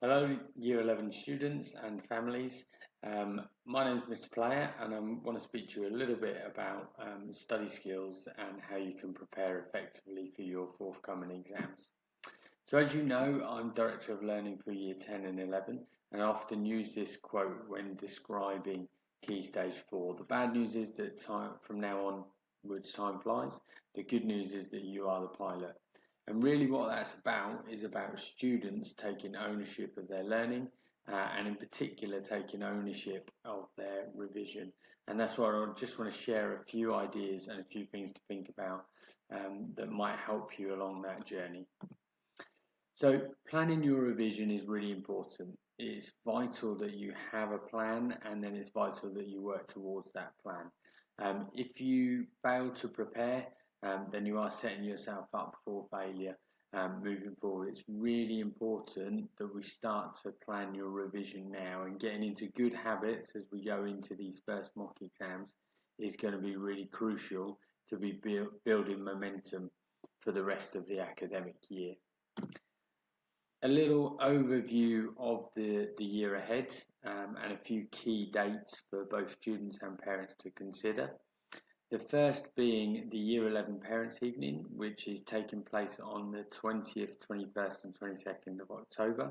Hello, Year 11 students and families. My name is Mr. Player, and I want to speak to you a little bit about study skills and how you can prepare effectively for your forthcoming exams. So, as you know, I'm Director of Learning for Year 10 and 11, and I often use this quote when describing Key Stage 4. The bad news is that from now onwards, time flies. The good news is that you are the pilot. And really what that's about is about students taking ownership of their learning and in particular taking ownership of their revision. And that's why I just want to share a few ideas and a few things to think about that might help you along that journey. So planning your revision is really important. It's vital that you have a plan, and then it's vital that you work towards that plan. If you fail to prepare, then you are setting yourself up for failure moving forward. It's really important that we start to plan your revision now, and getting into good habits as we go into these first mock exams is going to be really crucial to be building momentum for the rest of the academic year. A little overview of the year ahead and a few key dates for both students and parents to consider. The first being the Year 11 Parents' Evening, which is taking place on the 20th, 21st and 22nd of October.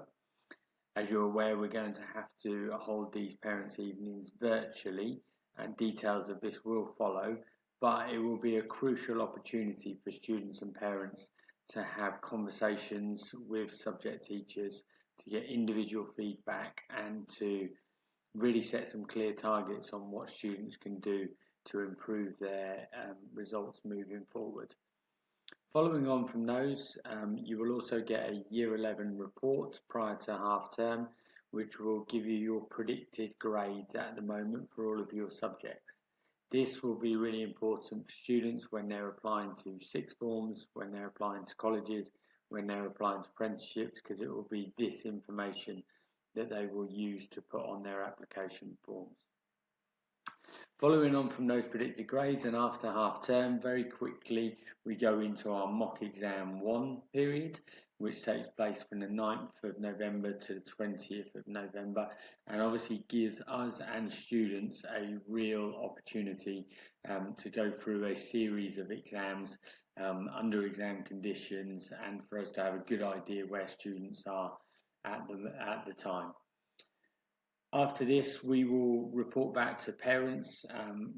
As you're aware, we're going to have to hold these Parents' Evenings virtually, and details of this will follow, but it will be a crucial opportunity for students and parents to have conversations with subject teachers, to get individual feedback and to really set some clear targets on what students can do to improve their results moving forward. Following on from those, you will also get a Year 11 report prior to half term, which will give you your predicted grades at the moment for all of your subjects. This will be really important for students when they're applying to sixth forms, when they're applying to colleges, when they're applying to apprenticeships, because it will be this information that they will use to put on their application forms. Following on from those predicted grades and after half term, very quickly we go into our mock exam 1 period, which takes place from the 9th of November to the 20th of November, and obviously gives us and students a real opportunity to go through a series of exams under exam conditions, and for us to have a good idea where students are at the time. After this, we will report back to parents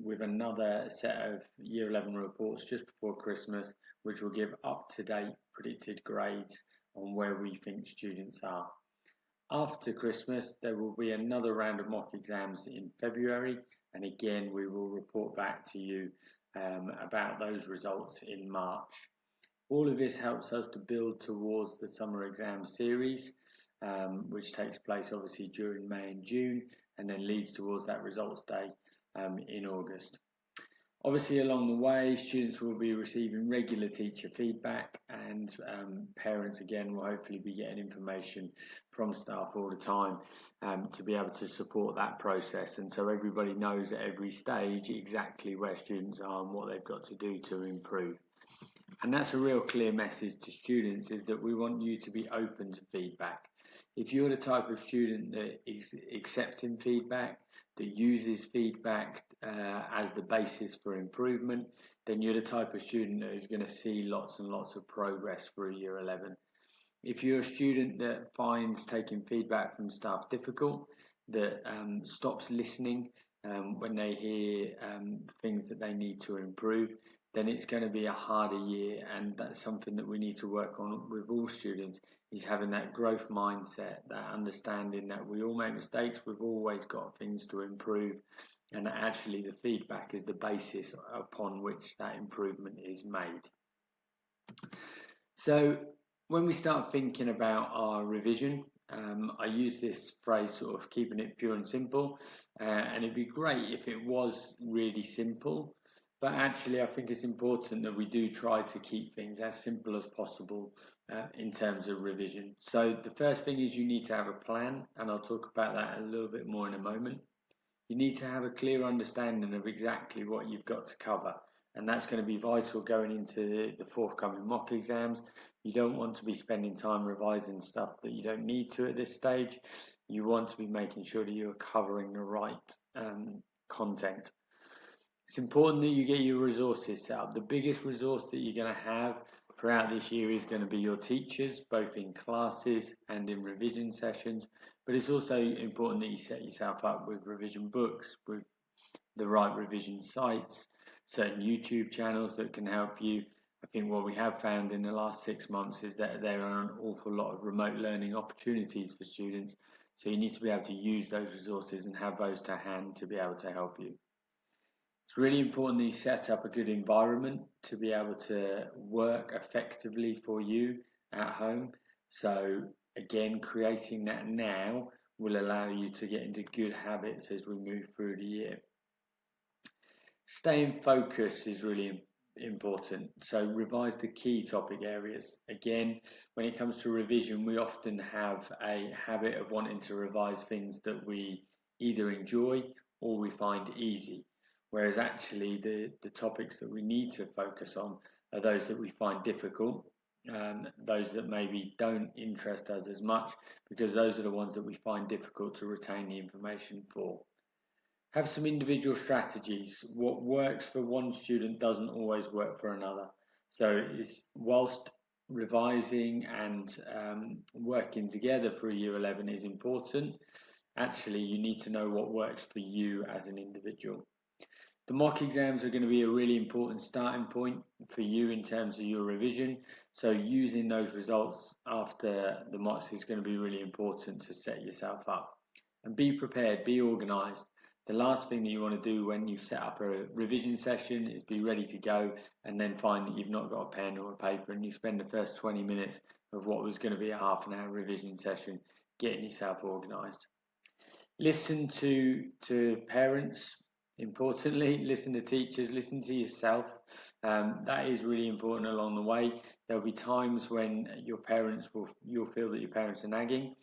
with another set of Year 11 reports just before Christmas, which will give up-to-date predicted grades on where we think students are. After Christmas, there will be another round of mock exams in February, and again, we will report back to you about those results in March. All of this helps us to build towards the summer exam series, which takes place obviously during May and June, and then leads towards that results day in August. Obviously, along the way, students will be receiving regular teacher feedback, and parents again will hopefully be getting information from staff all the time to be able to support that process, and so everybody knows at every stage exactly where students are and what they've got to do to improve. And that's a real clear message to students, is that we want you to be open to feedback. If you're the type of student that is accepting feedback, that uses feedback as the basis for improvement, then you're the type of student that is going to see lots and lots of progress for a Year 11. If you're a student that finds taking feedback from staff difficult, that stops listening when they hear things that they need to improve, then it's going to be a harder year, and that's something that we need to work on with all students, is having that growth mindset, that understanding that we all make mistakes, we've always got things to improve, and that actually the feedback is the basis upon which that improvement is made. So when we start thinking about our revision, I use this phrase sort of keeping it pure and simple, and it'd be great if it was really simple. But actually, I think it's important that we do try to keep things as simple as possible in terms of revision. So the first thing is you need to have a plan, and I'll talk about that a little bit more in a moment. You need to have a clear understanding of exactly what you've got to cover. and that's going to be vital going into the forthcoming mock exams. You don't want to be spending time revising stuff that you don't need to at this stage. You want to be making sure that you're covering the right content. It's important that you get your resources set up. The biggest resource that you're going to have throughout this year is going to be your teachers, both in classes and in revision sessions. But it's also important that you set yourself up with revision books, with the right revision sites, certain YouTube channels that can help you. I think what we have found in the last 6 months is that there are an awful lot of remote learning opportunities for students. So you need to be able to use those resources and have those to hand to be able to help you. It's really important that you set up a good environment to be able to work effectively for you at home. So again, creating that now will allow you to get into good habits as we move through the year. Staying focused is really important. So revise the key topic areas. Again, when it comes to revision, we often have a habit of wanting to revise things that we either enjoy or we find easy. Whereas actually the topics that we need to focus on are those that we find difficult, those that maybe don't interest us as much, because those are the ones that we find difficult to retain the information for. Have some individual strategies. What works for one student doesn't always work for another. So it's whilst revising and working together for Year 11 is important, actually you need to know what works for you as an individual. The mock exams are going to be a really important starting point for you in terms of your revision. So using those results after the mocks is going to be really important to set yourself up. And be prepared, be organised. The last thing that you want to do when you set up a revision session is be ready to go and then find that you've not got a pen or a paper and you spend the first 20 minutes of what was going to be a half an hour revision session getting yourself organised. Listen to parents. Importantly, listen to teachers, listen to yourself. That is really important along the way. There'll be times when you'll feel that your parents are nagging.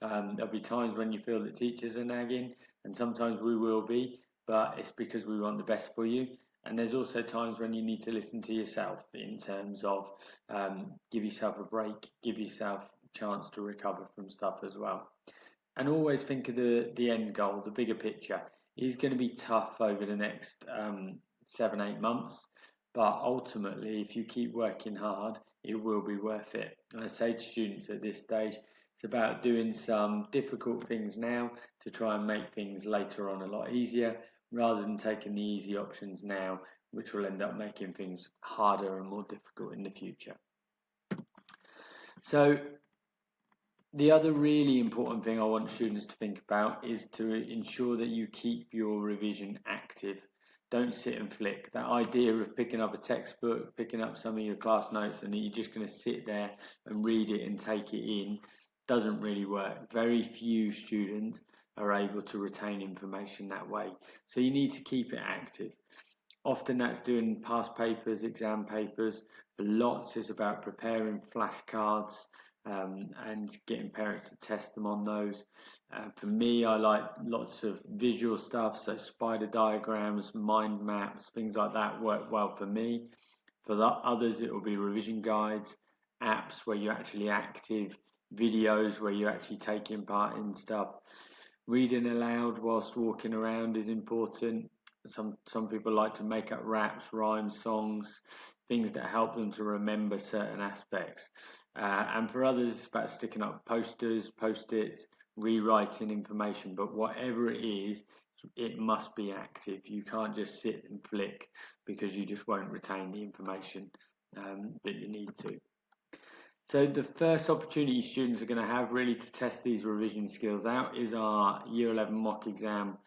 There'll be times when you feel that teachers are nagging, and sometimes we will be, but it's because we want the best for you. And there's also times when you need to listen to yourself in terms of give yourself a break, give yourself a chance to recover from stuff as well. And always think of the end goal, the bigger picture. It is going to be tough over the next 7-8 months, but ultimately, if you keep working hard, it will be worth it. And I say to students at this stage, it's about doing some difficult things now to try and make things later on a lot easier, rather than taking the easy options now, which will end up making things harder and more difficult in the future. So the other really important thing I want students to think about is to ensure that you keep your revision active. Don't sit and flick. That idea of picking up a textbook, picking up some of your class notes, and that you're just going to sit there and read it and take it in doesn't really work. Very few students are able to retain information that way. So you need to keep it active. Often that's doing past papers, exam papers. For lots, it's about preparing flashcards and getting parents to test them on those. For me, I like lots of visual stuff, so spider diagrams, mind maps, things like that work well for me. For the others, it will be revision guides, apps where you're actually active, videos where you're actually taking part in stuff. Reading aloud whilst walking around is important. Some people like to make up raps, rhymes, songs, things that help them to remember certain aspects. And for others, it's about sticking up posters, post-its, rewriting information. But whatever it is, it must be active. You can't just sit and flick because you just won't retain the information that you need to. So the first opportunity students are going to have really to test these revision skills out is our Year 11 mock exam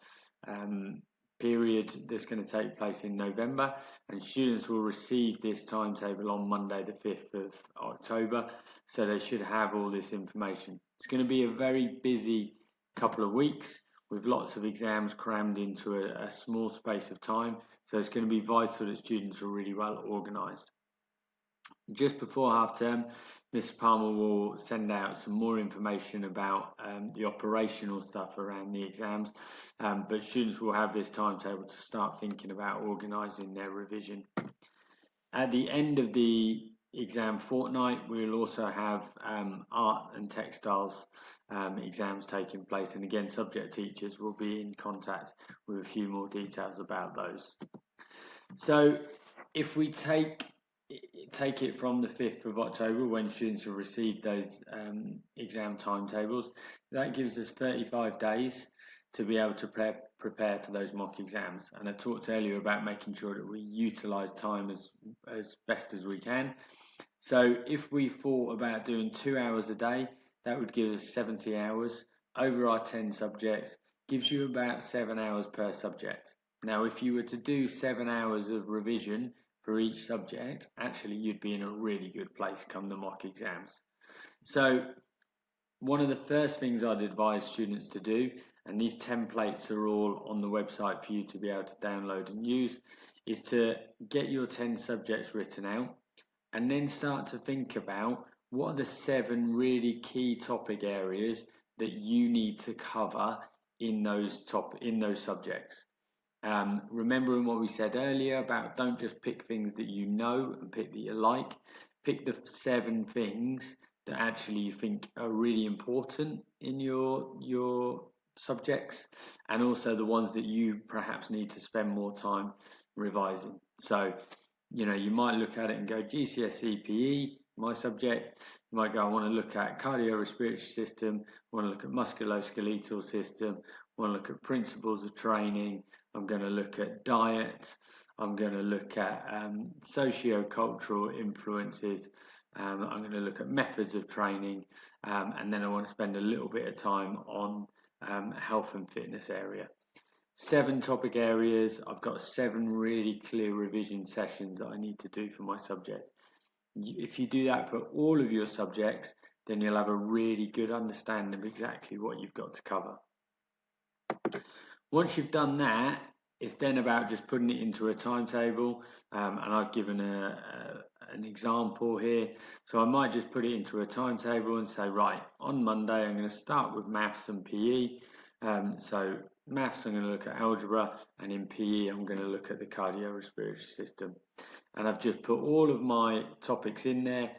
period that's going to take place in November, and students will receive this timetable on Monday the 5th of October, so they should have all this information. It's going to be a very busy couple of weeks with lots of exams crammed into a small space of time, so it's going to be vital that students are really well organised. Just before half term, Mr. Palmer will send out some more information about the operational stuff around the exams, but students will have this timetable to start thinking about organising their revision. At the end of the exam fortnight, we'll also have art and textiles exams taking place, and again, subject teachers will be in contact with a few more details about those. So if we take it from the 5th of October, when students have received those exam timetables, that gives us 35 days to be able to prepare for those mock exams. And I talked earlier about making sure that we utilise time as best as we can. So if we thought about doing 2 hours a day, that would give us 70 hours over our 10 subjects, gives you about 7 hours per subject. Now, if you were to do 7 hours of revision for each subject, actually you'd be in a really good place come the mock exams. So one of the first things I'd advise students to do, and these templates are all on the website for you to be able to download and use, is to get your 10 subjects written out and then start to think about what are the 7 really key topic areas that you need to cover in those subjects. Remembering what we said earlier about don't just pick things that you know and pick that you like. Pick the 7 things that actually you think are really important in your subjects, and also the ones that you perhaps need to spend more time revising. So, you might look at it and go GCSE PE, my subject. You might go, I want to look at cardiorespiratory system, I want to look at musculoskeletal system, I want to look at principles of training, I'm going to look at diet, I'm going to look at socio-cultural influences, I'm going to look at methods of training, and then I want to spend a little bit of time on health and fitness area. 7 topic areas. I've got 7 really clear revision sessions that I need to do for my subject. If you do that for all of your subjects, then you'll have a really good understanding of exactly what you've got to cover. Once you've done that, it's then about just putting it into a timetable, and I've given an example here. So I might just put it into a timetable and say, right, on Monday I'm going to start with maths and PE. So maths I'm going to look at algebra, and in PE I'm going to look at the cardiorespiratory system. And I've just put all of my topics in there,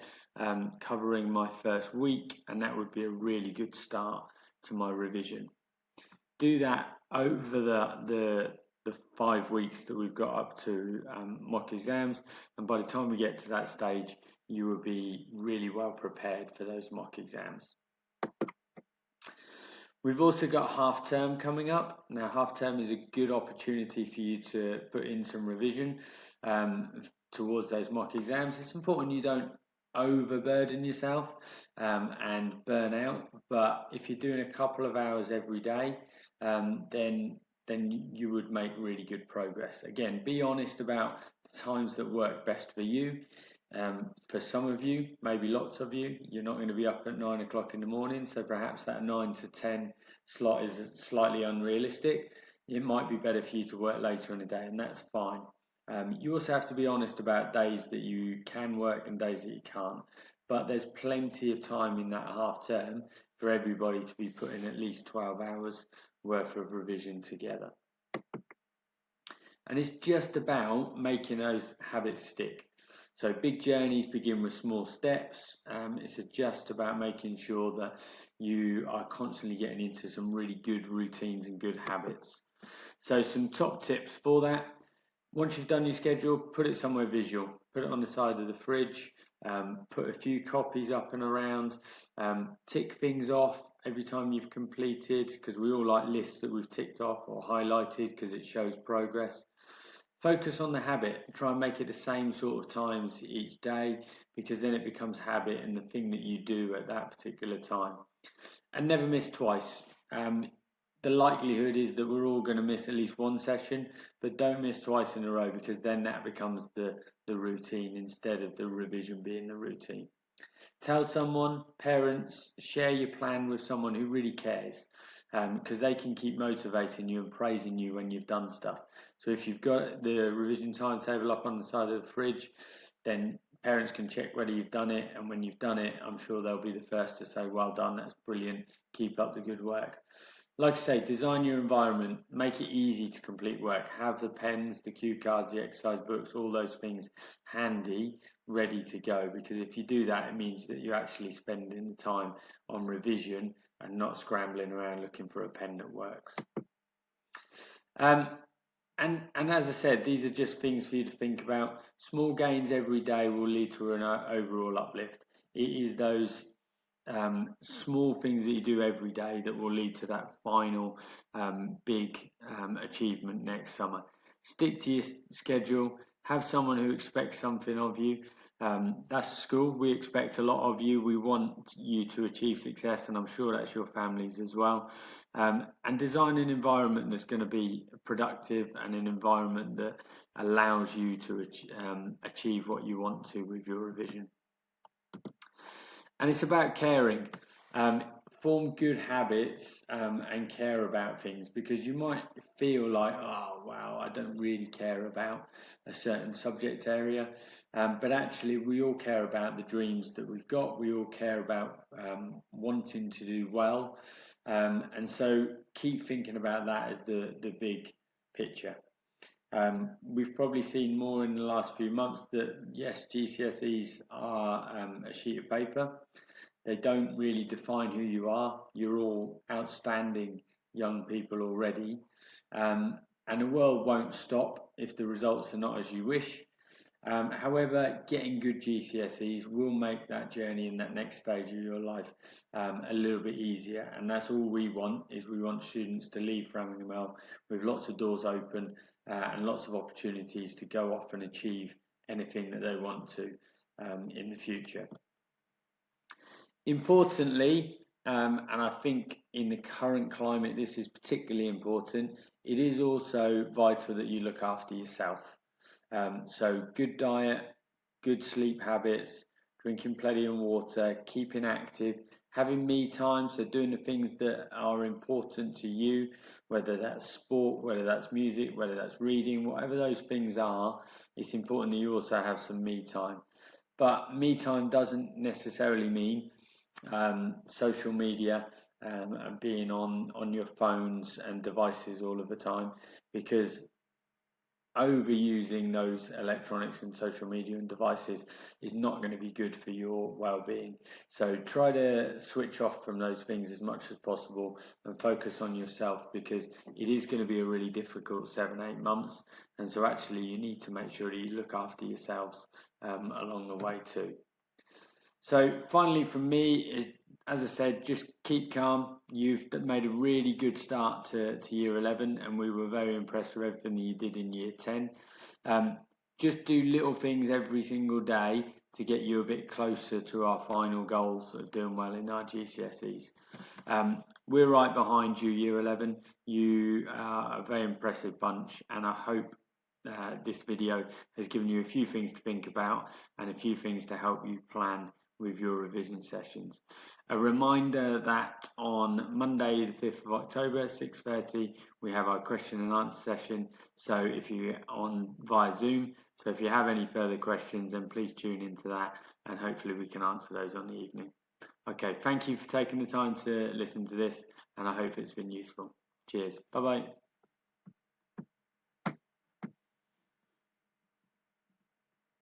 covering my first week, and that would be a really good start to my revision. Do that over the 5 weeks that we've got up to mock exams, and by the time we get to that stage, you will be really well prepared for those mock exams. We've also got half term coming up. Now, half term is a good opportunity for you to put in some revision towards those mock exams. It's important you don't overburden yourself and burn out, but if you're doing a couple of hours every day, then you would make really good progress. Again, be honest about the times that work best for you. For some of you, maybe lots of you, you're not going to be up at 9 o'clock in the morning, so perhaps that 9 to 10 slot is slightly unrealistic. It might be better for you to work later in the day, and that's fine. You also have to be honest about days that you can work and days that you can't, but there's plenty of time in that half term for everybody to be putting at least 12 hours worth of revision together. And it's just about making those habits stick. So big journeys begin with small steps. It's just about making sure that you are constantly getting into some really good routines and good habits. So some top tips for that. Once you've done your schedule, put it somewhere visual. Put it on the side of the fridge. Put a few copies up and around. Tick things off every time you've completed, because we all like lists that we've ticked off or highlighted because it shows progress. Focus on the habit. Try and make it the same sort of times each day, because then it becomes habit and the thing that you do at that particular time. And never miss twice. The likelihood is that we're all going to miss at least one session, but don't miss twice in a row, because then that becomes the routine instead of the revision being the routine. Tell someone, parents, share your plan with someone who really cares, because they can keep motivating you and praising you when you've done stuff. So if you've got the revision timetable up on the side of the fridge, then parents can check whether you've done it, and when you've done it, I'm sure they'll be the first to say, well done, that's brilliant, keep up the good work. Like I say, design your environment, make it easy to complete work, have the pens, the cue cards, the exercise books, all those things handy, ready to go, because if you do that, it means that you're actually spending the time on revision and not scrambling around looking for a pen that works. And as I said, these are just things for you to think about. Small gains every day will lead to an overall uplift. It is those small things that you do every day that will lead to that final big achievement next summer. Stick to your schedule. Have someone who expects something of you. That's school. We expect a lot of you. We want you to achieve success, and I'm sure that's your families as well. And design an environment that's going to be productive and an environment that allows you to achieve what you want to with your revision. And it's about caring. Form good habits and care about things, because you might feel like, oh wow, I don't really care about a certain subject area, but actually we all care about the dreams that we've got. We all care about wanting to do well, and so keep thinking about that as the big picture. We've probably seen more in the last few months that yes, GCSEs are a sheet of paper. They don't really define who you are. You're all outstanding young people already. And the world won't stop if the results are not as you wish. However, getting good GCSEs will make that journey in that next stage of your life a little bit easier. And that's all we want, is we want students to leave Framingham L with lots of doors open and lots of opportunities to go off and achieve anything that they want to in the future. Importantly, and I think in the current climate this is particularly important, it is also vital that you look after yourself. So good diet, good sleep habits, drinking plenty of water, keeping active, having me time, so doing the things that are important to you, whether that's sport, whether that's music, whether that's reading, whatever those things are, it's important that you also have some me time. But me time doesn't necessarily mean social media and being on your phones and devices all of the time, because overusing those electronics and social media and devices is not going to be good for your well-being. So try to switch off from those things as much as possible and focus on yourself, because it is going to be a really difficult 7-8 months, and so actually you need to make sure that you look after yourselves along the way too. So finally from me, as I said, just keep calm. You've made a really good start to year 11, and we were very impressed with everything that you did in year 10. Just do little things every single day to get you a bit closer to our final goals of doing well in our GCSEs. We're right behind you, year 11. You are a very impressive bunch, and I hope this video has given you a few things to think about and a few things to help you plan with your revision sessions. A reminder that on Monday the 5th of October 6:30 we have our question and answer session, so if you're on via Zoom, so if you have any further questions then please tune into that and hopefully we can answer those on the evening. Okay, thank you for taking the time to listen to this, and I hope it's been useful. Cheers, bye bye.